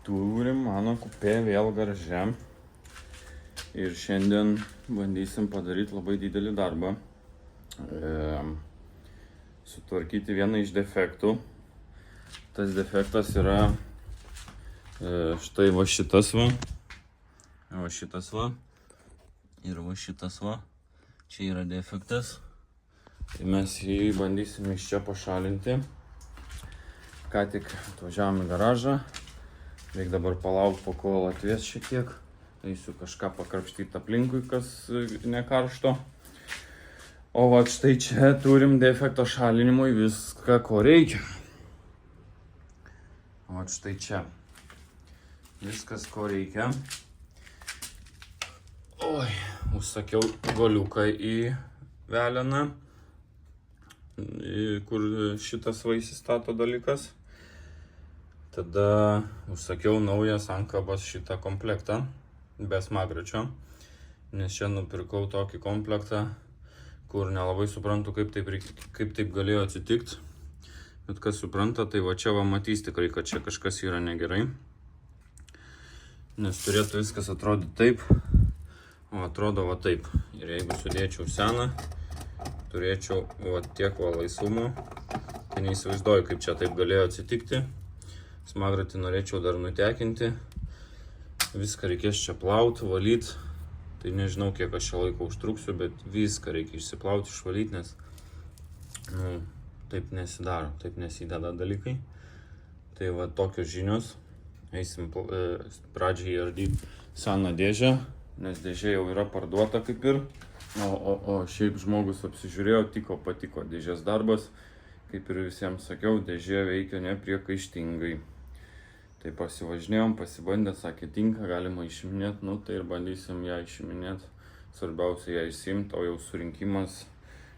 Turim mano kupė vėl garaže ir šiandien bandysim padaryti labai didelį darbą. Sutvarkyti vieną iš defektų. Tas defektas yra štai va šitas va. Va šitas va. Ir va šitas va. Čia yra defektas. Tai mes jį bandysim iš čia pašalinti. Ką tik atvažiavom į garažą. Reikia dabar palaukti, po kol atvės šiek tiek. Eisiu kažką pakrapštyti aplinkui, kas nekaršto. O va štai čia turim defekto šalinimui viską, ko reikia. Va štai čia. Viskas, ko reikia. Oi, užsakiau goliuką į veleną, kur šitas va įsistato dalykas. Tada užsakiau naujas ankabas šitą komplektą, be smagračio, nes čia nupirkau tokį komplektą, kur nelabai suprantu, kaip taip galėjo atsitikti. Bet kas supranta, tai va čia va matys tikrai, kad čia kažkas yra negerai. Nes turėtų viskas atrodyti taip, o atrodo va taip. Ir jeigu sudėčiau seną, turėčiau va tiek va laisvumo, tai neįsivaizduoju, kaip čia taip galėjo atsitikti. Smagratį norėčiau dar nutekinti. Viską reikės čia plauti, valyti. Tai nežinau, kiek aš čia laiko užtruksiu, bet viską reikia išsiplauti, išvalyti, nes taip nesidaro, taip nesideda dalykai. Tai va tokios žinios. Eisim pradžiai ardyti seną dėžę, nes dėžė jau yra parduota kaip ir. O šiaip žmogus apsižiūrėjo, patiko dėžės darbas. Kaip ir visiems sakiau, dėžė veikia nepriekaištingai. Tai pasivažinėjom, pasibandė, sakė tinka, galima išiminėti, tai ir bandysim ją išiminėti. Svarbiausia ją išsiimti, o jau surinkimas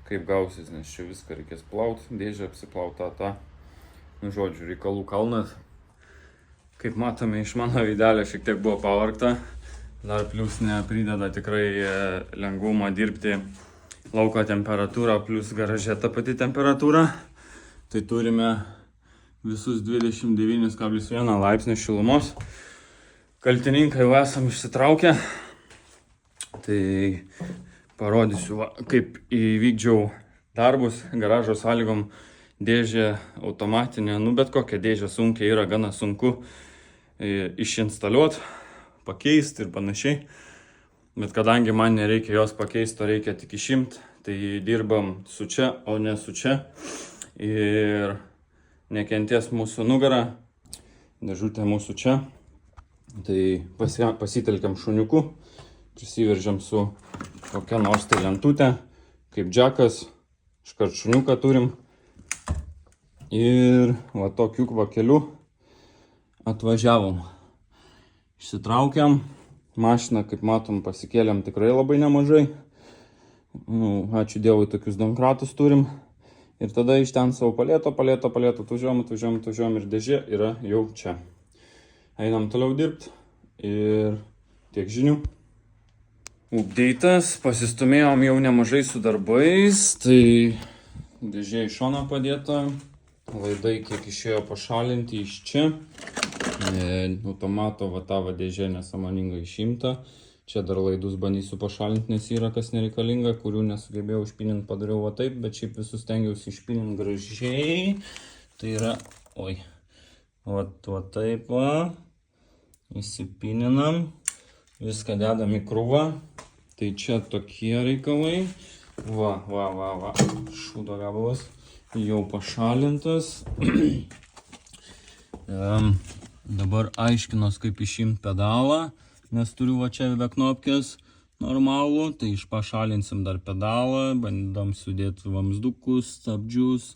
kaip gausis, nes čia viską reikės plauti, dėžę apsiplauta tą. Žodžiu, reikalų kalnas. Kaip matome, iš mano veidelio šiek tiek buvo pavargta. Dar plius neprideda tikrai lengvumą dirbti lauko temperatūrą, plius garaže ta pati temperatūra. Tai turime visus 29,1 laipsnių šilumos. Kaltininkai jau esam išsitraukę. Tai parodysiu, kaip įvykdžiau darbus garažo sąlygom. Dėžė automatinė, bet kokia dėžė sunkiai yra gana sunku išinstaliuoti, pakeisti ir panašiai. Bet kadangi man nereikia jos pakeisti, o reikia tik išimti, tai dirbam su čia, o ne su čia. Ir nekenties mūsų nugarą, dėžutė mūsų čia. Tai pasitelkiam šuniuku, prisiveržiam su kokia nors tai lentutė, kaip džekas, iškart šuniuką turim. Ir va tokiu keliu atvažiavom. Išsitraukiam, mašiną, kaip matom, pasikėlėm tikrai labai nemažai. Ačiū Dievui, tokius domkratus turim. Ir tada iš ten savo palėto, atvažiuojam ir dėžė yra jau čia. Einam toliau dirbti ir tiek žinių. Updeitas, pasistumėjom jau nemažai su darbais, tai dėžė iš šono padėta, laidai kiek išėjo pašalinti iš čia. Automato va ta dėžė nesąmoningai išimta. Čia dar laidus bandysiu pašalinti, nes yra kas nereikalinga, kurių nesugebėjau išpininti, padariau va taip, bet šiaip visus stengiausi išpininti gražiai. Tai yra, va taip va, įsipininam, viską dedam į krūvą. Tai čia tokie reikalai. Va, šūdo gabalas jau pašalintas. Dabar aiškinos, kaip išimti pedalą. Nes turiu va čia veknopkės normalų, tai pašalinsim dar pedalą, bandom sudėti vamsdukus, stabdžius,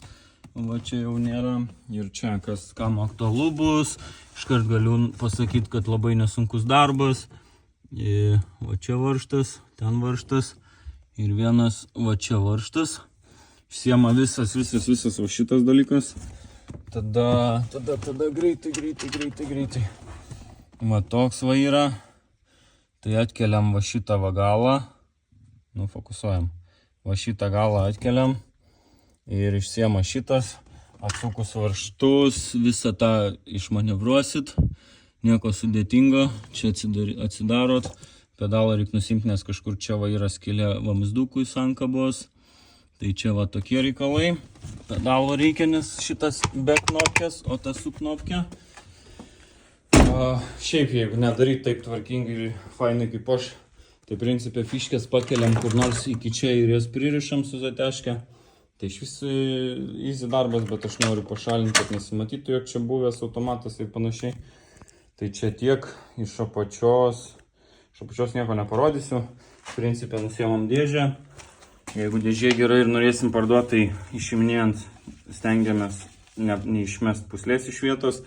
va čia jau nėra. Ir čia kam aktualu bus, iškart galiu pasakyti, kad labai nesunkus darbas. Va čia varžtas, ten varžtas ir vienas va čia varžtas. Išsiema visas va šitas dalykas. Tada greitai. Va toks va yra. Tai atkeliam va šitą va galą, fokusuojam, va šitą galą atkeliam ir išsiema šitas, atsukus varžtus, visą tą išmanevruosit nieko sudėtingo, čia atsidarot, pedalą reikia nusimti, nes kažkur čia va yra skylė vamzdukui sankabos. Tai čia va tokie reikalai, pedalo reikia, nes šitas be knopkės, o tas su knopkė. Šiaip, jeigu nedaryt taip tvarkingai ir fainai kaip aš, tai principė fiškės pakeliam kur nors iki čia ir jas pririšam su zateške. Tai iš vis easy darbas, bet aš noriu pašalinti, kad nesimatytų, jog čia buvęs automatas ir panašiai. Tai čia tiek, iš apačios nieko neparodysiu. Principė nusiemam dėžę. Jeigu dėžė gerai ir norėsim parduoti, tai išiminėjant stengiamės neišmest puslės iš vietos.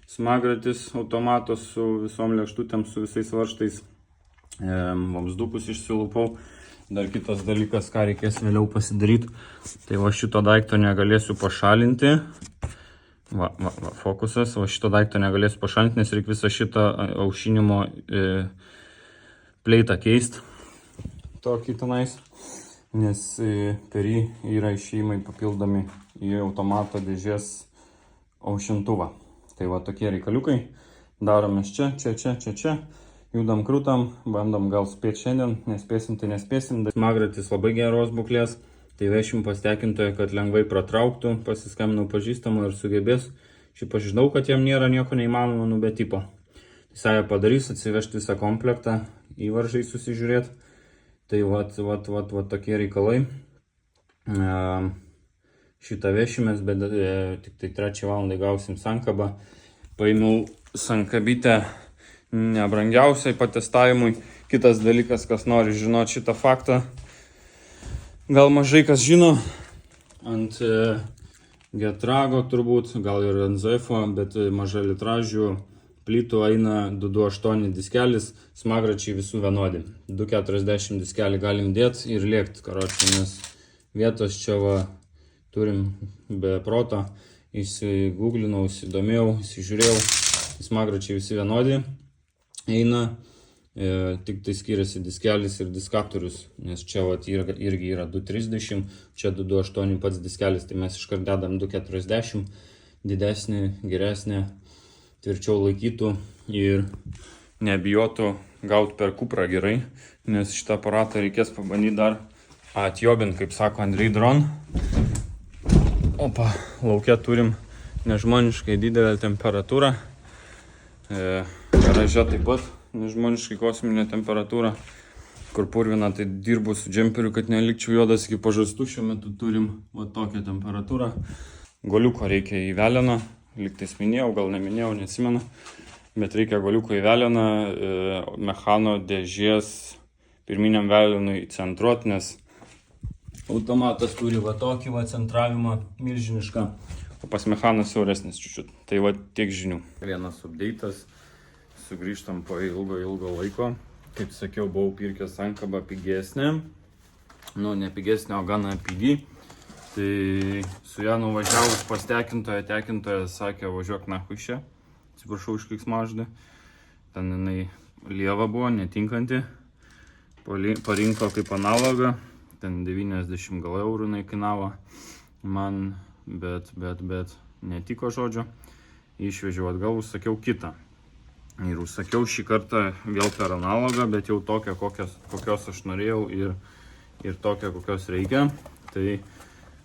Smagratis automatos su visom lėkštutėm, su visais varžtais. Vamzdukus išsilupau. Dar kitas dalykas, ką reikės vėliau pasidaryti. Tai va šito daikto negalėsiu pašalinti. Fokusas. Va šito daikto negalėsiu pašalinti, nes reikia visą šitą aušinimo pleitą keisti. Tokį tenais. Nes per jį yra išėjimai papildomi į automato dėžės aušintuvą. Tai va tokie reikaliukai. Daromės čia. Judam krūtam, bandom gal spėti šiandien, nespėsim tai nespėsim. Smagratis labai geros būklės. Tai vešim pas tekintoją, kad lengvai pratrauktų. Pasiskambinau pažįstamą ir sugebės. Šiaip aš žinau, kad jam nėra nieko neįmanoma, nu be tipo. Tai sąja padarys, atsivežti visą komplektą, įvaržai susižiūrėti. Tai vat tokie reikalai. Šitą vešimės, bet tik tai 3 valandai gausim sankabą. Paėmiau sankabytę nebrangiausiai patestavimui. Kitas dalykas, kas nori žinoti šitą faktą. Gal mažai kas žino. Ant Getrago turbūt, gal ir NZF-o, bet maža litražių plytų eina 228 diskelis, smagračiai visų vienodi. 240 diskelį galim dėti ir lėkti, karočiui, nes vietos čia va turim be proto. Įsiguglinau, įsidomėjau, įsižiūrėjau, smagračiai visi vienodi eina, tik tai skiriasi diskelis ir diskaptorius, nes čia va irgi yra 230, čia 228 pats diskelis, tai mes iškart dedam 240, didesnį, geresnį, tvirčiau laikytų ir nebijotų gauti per kuprą gerai, nes šitą aparatą reikės pabandyti dar atjobinti, kaip sako Andrei Dron. Opa, lauke turim nežmoniškai didelę temperatūrą. Garaže taip pat nežmoniškai kosminė temperatūra. Kur purvina, tai dirbu su džemperiu, kad nelikčiau juodas iki pažastų. Šiuo metu turim va tokią temperatūrą. Goliuko reikia į veleną. Liktais minėjau, gal neminėjau, neatsimenu. Bet reikia goliuko į veleną, mechano dėžės pirminiam velenui centruot, nes automatas turi va tokį va centravimą milžinišką, o pas mechanas siauresnis čiučiut. Tai va tiek žinių. Vienas update'as, sugrįžtam po ilgo laiko. Kaip sakiau, buvau pirkęs sankabą pigesnę. Nu, ne pigesnė, o gana pigi. Tai su ją nuvažiavus pas tekintojas sakė, važiuok nahui čia. Atsiprašau už keiksmažodį. Ten jinai lieva buvo, netinkanti. Parinko kaip analogą. Ten 90 gal eurų jinai kainavo man, bet netiko žodžio. Išvežiau atgal, užsakiau kitą. Ir užsakiau šį kartą vėl per analogą, bet jau tokią, kokios aš norėjau ir tokią, kokios reikia. Tai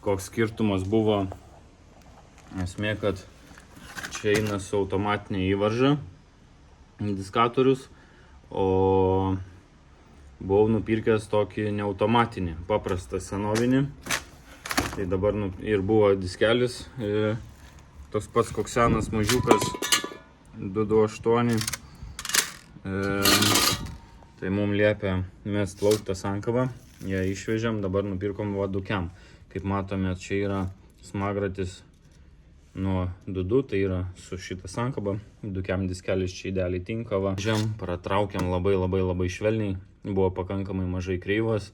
koks skirtumas buvo, esmė, kad čia eina su automatinė įvarža diskatorius, o buvau nupirkęs tokį neautomatinį, paprastą senovinį. Tai dabar ir buvo diskelis, toks pats koks senas mažiukas 228. Tai mums liepia mest lauk tą sankabą, ją išvežėm, dabar nupirkom vadukiam. Kaip matome, čia yra smagratis nuo 2.2, tai yra su šitą sankabą. Dukiam diskelis čia idealiai tinka. Pratraukiam labai švelniai, buvo pakankamai mažai kreivas,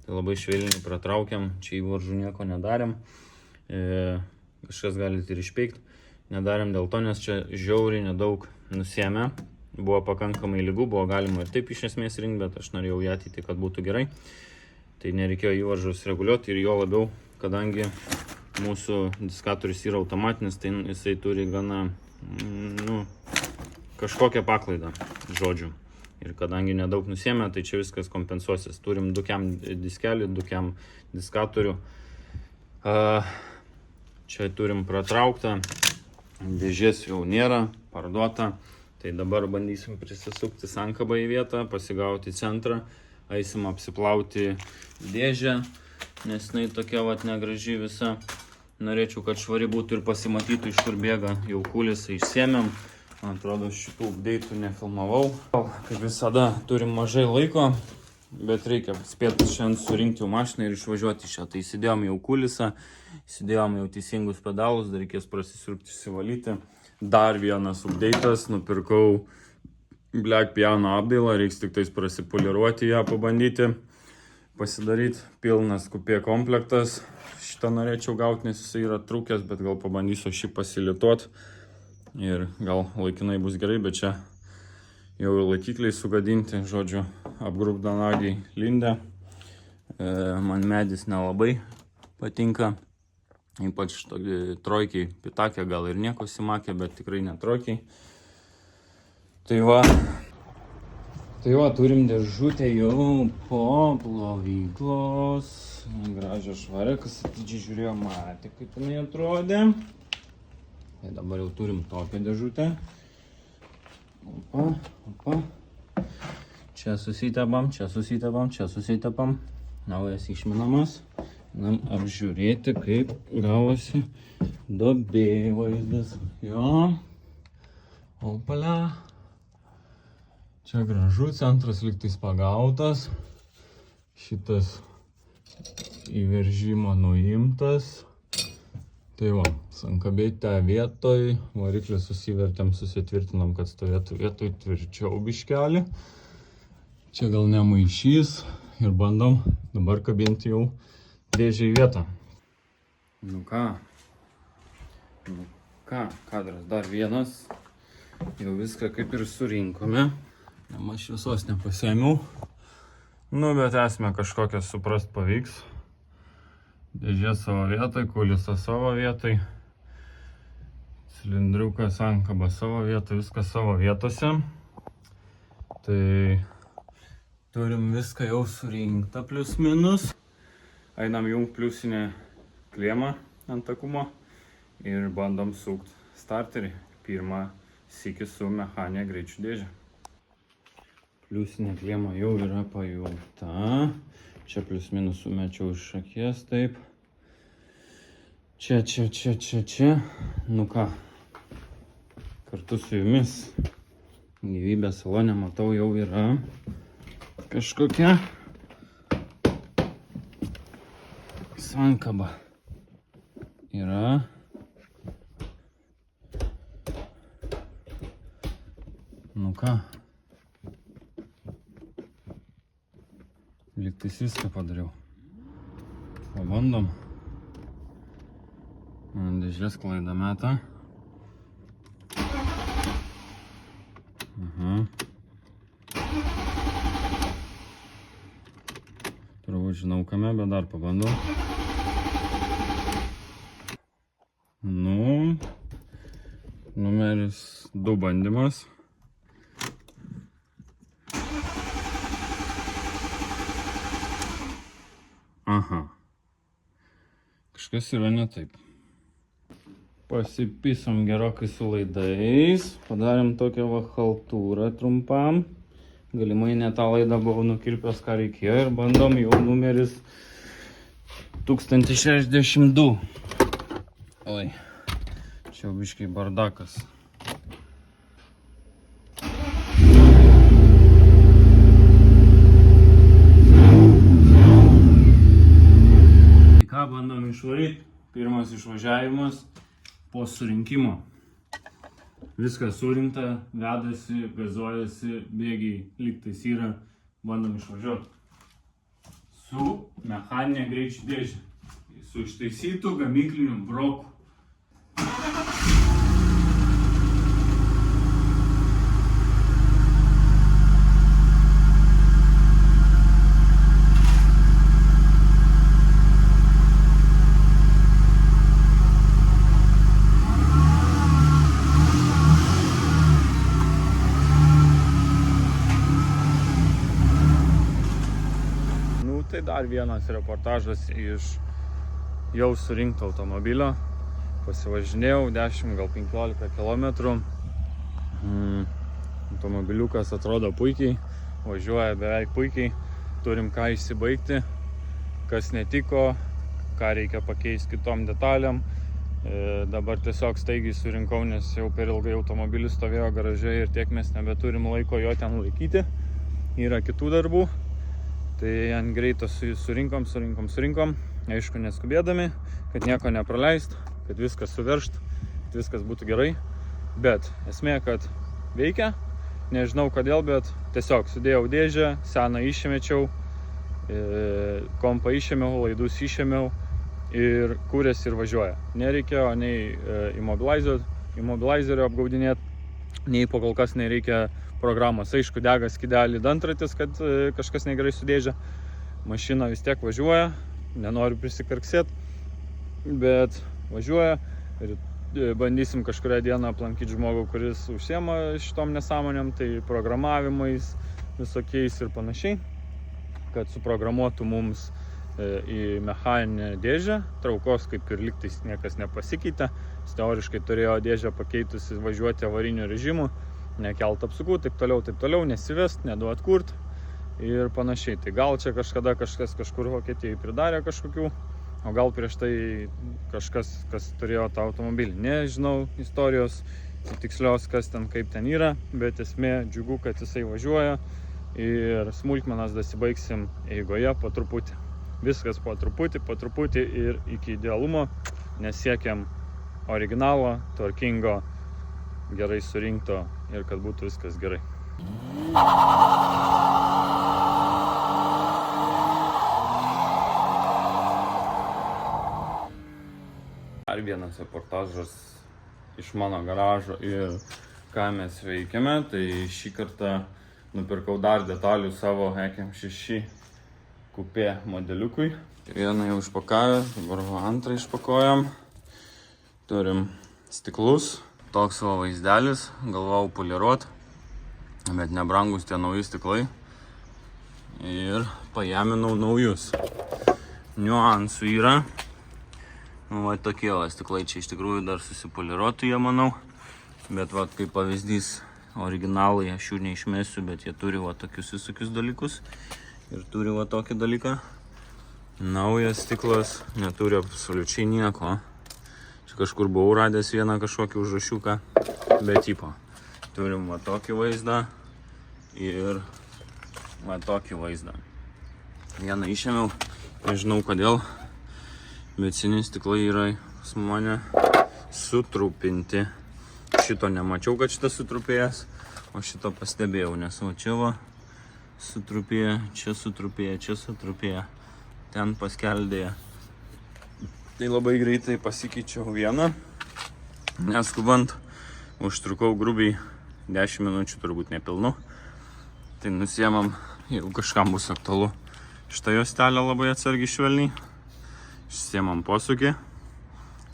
tai labai švelniai pratraukiam, čia įvaržų nieko nedarėm. Kažkas galite ir išpeikti, nedarėm dėl to, nes čia žiauriai nedaug nusiėmė. Buvo pakankamai lygu, buvo galima ir taip iš esmės rinkti, bet aš norėjau į ateitį, kad būtų gerai. Tai nereikėjo įvaržos reguliuoti ir jo labiau, kadangi mūsų diskatorius yra automatinis, tai jisai turi gana kažkokią paklaidą, žodžiu. Ir kadangi nedaug nusėmė, tai čia viskas kompensuosis. Turim 2 diskelį, 2 diskatorių. Čia turim pratrauktą, dėžės jau nėra, parduota. Tai dabar bandysim prisisukti sankabą į vietą, pasigauti centrą, eisim apsiplauti dėžę, nes jinai tokia vat negraži visa. Norėčiau, kad švari būtų ir pasimatytų, iš kur bėga jau kulisą išsėmėm. Man atrodo, šitų update'ų nefilmavau. Kaip visada, turim mažai laiko, bet reikia spėti šiandien surinkti jau mašiną ir išvažiuoti iš čia. Tai įsidėjom jau kulisą, įsidėjom jau teisingus pedalus, dar reikės prasisiurbti, išsivalyti. Dar vienas update'as, nupirkau Black Piano apdailą, reiks tik tais prasipoliruoti ją, pabandyti, pasidaryti. Pilnas kupė komplektas. Šitą norėčiau gauti, nes jisai yra trūkęs, bet gal pabandysiu šį pasilituoti. Ir gal laikinai bus gerai, bet čia jau ir laikikliai sugadinti, žodžiu, apgrūbdanagiai lindę. Man medis nelabai patinka, ypač trojkiai, pitakė gal ir nieko simakė, bet tikrai ne trojkiai. Tai va, turim dėžutę jau po plovyklos. Gražią švarę, kas atidžiai žiūrėjo, matė, kaip jinai atrodė. Tai dabar jau turim tokią dėžutę. Opa. Čia susitepam, čia susitepam, čia susitepam. Naujas išminamas. Einam apžiūrėti, kaip gavosi duobėvaizdas. Jo. Opala. Čia gražu, centras lygtais pagautas. Šitas įveržimo nuimtas. Tai va, sankabėtę vietoj, variklį susivertėm, susitvirtinom, kad stovėtų vietoj tvirčiau biškelį. Čia gal nemaišys ir bandom dabar kabinti jau dėžę į vietą. Nu ką, kadras dar vienas. Jau viską kaip ir surinkome. Nema šviesos nepasėmiau. Nu, bet esmę kažkokią suprast pavyks. Dėžė savo vietoj, kulisas savo vietoj, cilindriukas, sankaba savo vietoj, viskas savo vietose. Tai turim viską jau surinktą plius minus. Einam jungt pliusinę klėmą ant akumo ir bandom sukt starterį. Pirmą sykį su mechanė greičių dėžė. Pliusinė klėma jau yra pajungta. Čia plius minus sumečiau iš akies, taip. Čia. Nu ką, kartu su jumis gyvybės salone, matau, jau yra kažkokia sankaba. Yra. Nu ką. Lygtais viską padariau. Pabandom. Dėžės klaidą metą. Turbūt žinau kame, bet dar pabandau. Nu, numeris 2 bandymas. Aha. Kažkas yra ne taip. Pasipisom gerokai su laidais. Padarėm tokią va chaltūrą trumpam. Galimai ne tą laidą buvau nukirpęs, ką reikėjo. Ir bandom jau numeris 1062. Oi. Čia biškai bardakas. Ką bandom išvaryti? Pirmas išvažiavimas po surinkimo. Viskas surinkta, vedasi, gazuojasi, bėgiai lygtais yra, bandom išvažiuoti. Su mechaninė greičių dėžė. Su ištaisytų gamykliniu broku. tai dar vienas reportažas iš jau surinkto automobilio. Pasivažinėjau 10, gal 15 km. Automobiliukas atrodo puikiai, važiuoja beveik puikiai. Turim ką išsibaigti, kas netiko, ką reikia pakeisti kitom detalėm. Dabar tiesiog staigiai surinkau, nes jau per ilgai automobilis stovėjo garaže ir tiek mes nebeturim laiko jo ten laikyti. Yra kitų darbų, tai ant greito surinkom. Aišku, neskubėdami, kad nieko nepraleist, kad viskas suveržt, kad viskas būtų gerai. Bet esmė, kad veikia, nežinau kodėl, bet tiesiog sudėjau dėžę, seną išmečiau, kompą išėmiau, laidus išėmiau ir kūrėsi ir važiuoja. Nereikėjo nei immobilizerio apgaudinėti, nei po kol kas nereikia programos. Aišku, dega skydelį dantratis, kad kažkas negerai sudėžė. Mašina vis tiek važiuoja, nenoriu prisikarksėti, bet važiuoja ir bandysim kažkurią dieną aplankyti žmogų, kuris užsiema šitom nesąmonėm, tai programavimais visokiais ir panašiai, kad suprogramuotų mums į mechaninę dėžę. Traukos kaip ir lygtais niekas nepasikeitė. Jis teoriškai turėjo dėžę pakeitusi važiuoti avariniu režimu, nekelt apsukų, taip toliau, nesivest, neduot kurt ir panašiai. Tai gal čia kažkada kažkas kažkur Vokietijai pridarė kažkokių, o gal prieš tai kažkas, kas turėjo tą automobilį. Nežinau istorijos tikslios, kas ten, kaip ten yra, bet esmė džiugu, kad jisai važiuoja ir smulkmenas dasibaigsim eigoje po truputį. Viskas po truputį ir iki idealumo, nes siekiam originalo, tvarkingo, gerai surinkto ir kad būtų viskas gerai. Dar vienas reportažas iš mano garažo ir ką mes veikiame, tai šį kartą nupirkau dar detalių savo EM6 kupė modeliukui. Vieną jau išpakavę, dabar antrą išpakojam. Turim stiklus, toks savo vaizdelis, galvau poliruot, bet nebrangus tie nauji stiklai. Ir pajaminau naujus. Niuansų yra. Va tokie stiklai čia iš tikrųjų dar susipoliruotų jie, manau. Bet va kaip pavyzdys originalai, aš jų neišmesiu, bet jie turi va tokius visokius dalykus. Ir turi va tokį dalyką. Naujas stiklas neturi absoliučiai nieko. Čia kažkur buvau radęs vieną kažkokį užrašiuką, bet tipo. Turim va tokį vaizdą ir va tokį vaizdą. Vieną išėmiau, nežinau kodėl, bet seni stiklai yra su mane sutrupinti. Šito nemačiau, kad šitas sutrupėjęs, o šito pastebėjau, nes va čia va sutrupėję, čia sutrupėję, ten paskeldėję. Tai labai greitai pasikeičiau vieną, neskubant, užtrukau grubiai 10 minučių, turbūt nepilnu. Tai nusiemam, jeigu kažkam bus aktualu, šitą juostelę labai atsargiai švelniai. Išsiemam posūkį,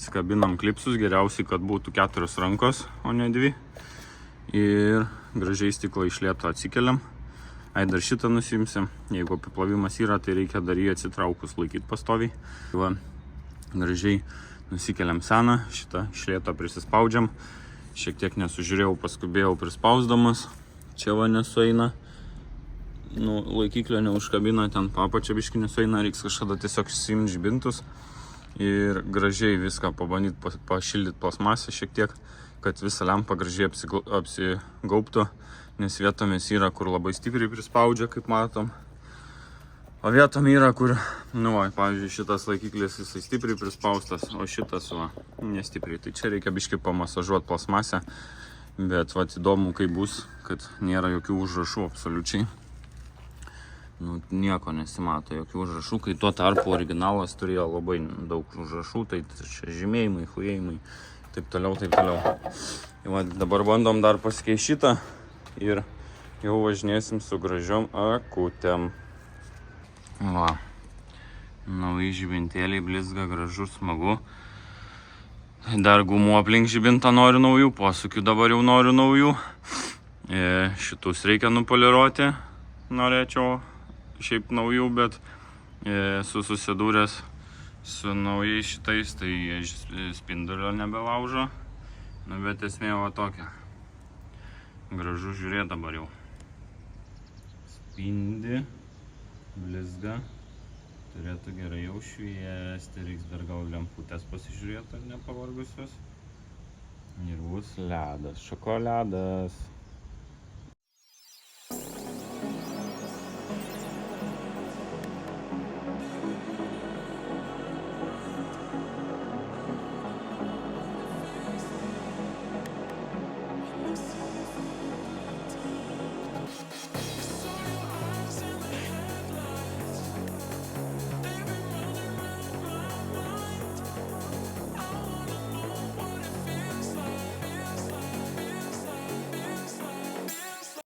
skabinam klipsus, geriausiai, kad būtų 4 rankos, o ne 2. Ir gražiai stiklą iš lėto atsikeliam. Dar šitą nusimsim. Jeigu apiplovimas yra, tai reikia dar jį atsitraukus laikyti pastoviai. Va, gražiai nusikeliam seną, šitą iš lėto prisispaudžiam. Šiek tiek nesužiūrėjau, paskubėjau prispausdamas. Čia va nesueina. Laikiklio neužkabina, ten papačia biškį nesueina, reiks kažkada tiesiog išsiimti žibintus. Ir gražiai viską pabandyti pašildyti plasmasę šiek tiek, kad visa lempa gražiai apsigaubtų. Nes vietomis yra, kur labai stipriai prispaudžia, kaip matom. O vietom yra, kur, pavyzdžiui, šitas laikiklis jisai stipriai prispaustas, o šitas, nestipriai. Tai čia reikia biškį pamasažuoti plasmasę, bet įdomu, kaip bus, kad nėra jokių užrašų absoliučiai. Nieko nesimato, jokių užrašų, kai tuo tarpu originalas turėjo labai daug užrašų, tai čia žymėjimai, chujėjimai, taip toliau. Dabar bandom dar pasikeisti šitą. Ir jau važinėsim su gražiom akutėm. Va. Nauji žibintėliai blizga, gražu, smagu. Dar gumų aplink žibintą noriu naujų, posūkių dabar jau noriu naujų. Šitus reikia nupoliruoti. Norėčiau šiaip naujų, bet esu susidūręs su naujais šitais, tai jie spindulio nebelaužo. Nu, bet esmė va tokia. Gražu žiūrėti dabar jau. Spindi, blizga. Turėtų gerai jau šviesti, reiks dar gal lemputės pasižiūrėti, ar nepavargusios. Ir bus ledas, šokoladas.